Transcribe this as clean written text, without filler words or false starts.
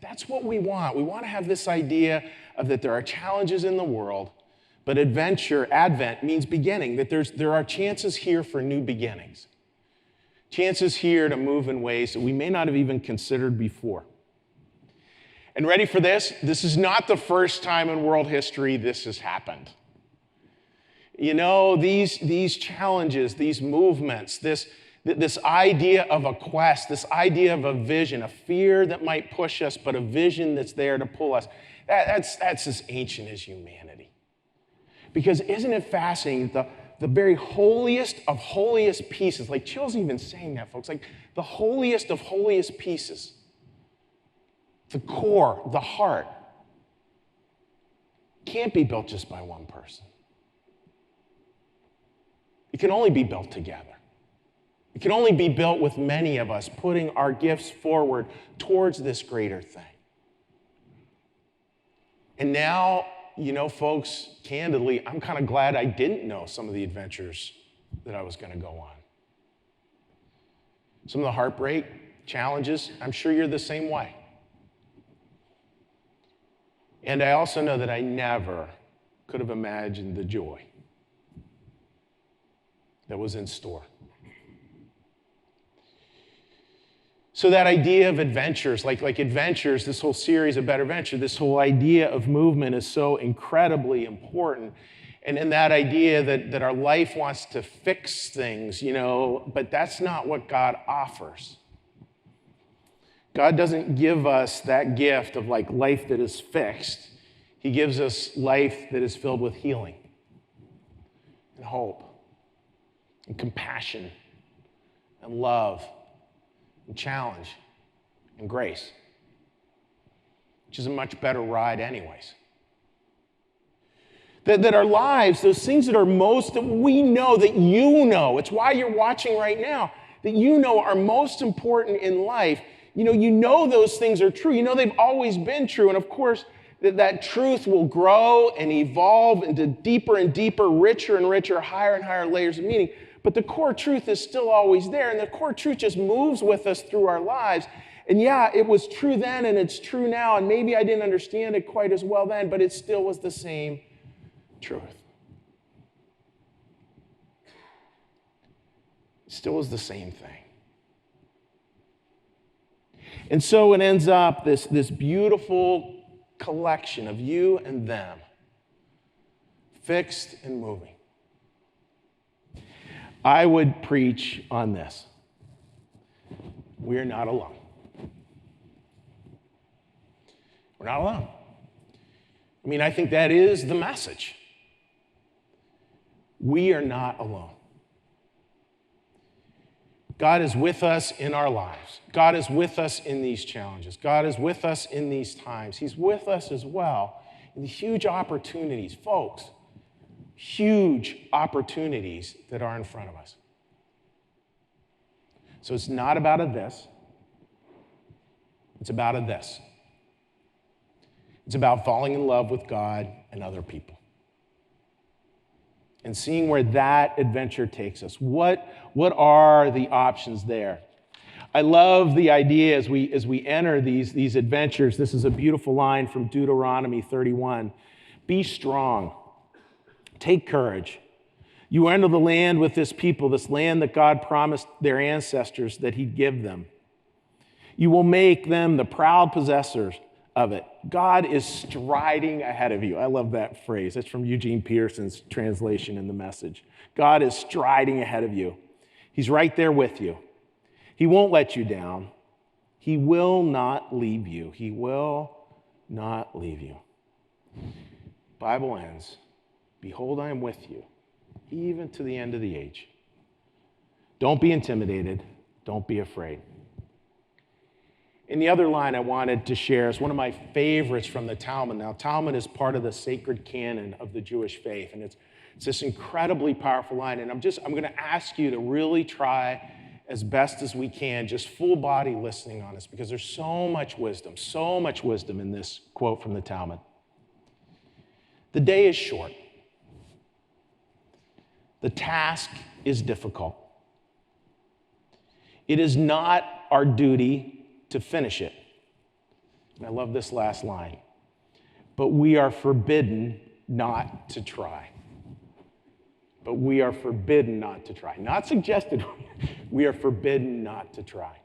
That's what we want. We want to have this idea of that there are challenges in the world, but Advent means beginning, that there are chances here for new beginnings. Chances here to move in ways that we may not have even considered before. And ready for this? This is not the first time in world history this has happened. You know, these challenges, these movements, this idea of a quest, this idea of a vision, a fear that might push us, but a vision that's there to pull us, that's as ancient as humanity. Because isn't it fascinating, the very holiest of holiest pieces, like Chill's even saying that, folks, like the holiest of holiest pieces, the core, the heart, can't be built just by one person. It can only be built together. It can only be built with many of us putting our gifts forward towards this greater thing. And now, you know, folks, candidly, I'm kind of glad I didn't know some of the adventures that I was going to go on. Some of the heartbreak, challenges, I'm sure you're the same way. And I also know that I never could have imagined the joy that was in store. So that idea of adventures, like adventures, this whole series of Better Venture, this whole idea of movement is so incredibly important. And in that idea that our life wants to fix things, you know, but that's not what God offers. God doesn't give us that gift of like life that is fixed. He gives us life that is filled with healing and hope and compassion and love and challenge and grace, which is a much better ride anyways. That our lives, those things that are most, that we know, that you know, it's why you're watching right now, that you know are most important in life, you know those things are true. You know they've always been true. And of course, that truth will grow and evolve into deeper and deeper, richer and richer, higher and higher layers of meaning. But the core truth is still always there, and the core truth just moves with us through our lives. And yeah, it was true then, and it's true now, and maybe I didn't understand it quite as well then, but it still was the same truth. It still was the same thing. And so it ends up this beautiful collection of you and them, fixed and moving. I would preach on this. We're not alone. We're not alone. I mean, I think that is the message. We are not alone. God is with us in our lives. God is with us in these challenges. God is with us in these times. He's with us as well in the huge opportunities, folks. Huge opportunities that are in front of us. So it's not about a this. It's about a this. It's about falling in love with God and other people. And seeing where that adventure takes us. What are the options there? I love the idea as we enter these adventures. This is a beautiful line from Deuteronomy 31. Be strong. Take courage. You enter the land with this people, this land that God promised their ancestors that he'd give them. You will make them the proud possessors of it. God is striding ahead of you. I love that phrase. That's from Eugene Peterson's translation in the Message. God is striding ahead of you. He's right there with you. He won't let you down. He will not leave you. He will not leave you. Bible ends. Behold, I am with you, even to the end of the age. Don't be intimidated. Don't be afraid. And the other line I wanted to share is one of my favorites from the Talmud. Now, Talmud is part of the sacred canon of the Jewish faith, and it's this incredibly powerful line. And I'm going to ask you to really try as best as we can, just full body listening on this, because there's so much wisdom in this quote from the Talmud. The day is short. The task is difficult. It is not our duty to finish it. And I love this last line. But we are forbidden not to try. But we are forbidden not to try. Not suggested. We are forbidden not to try.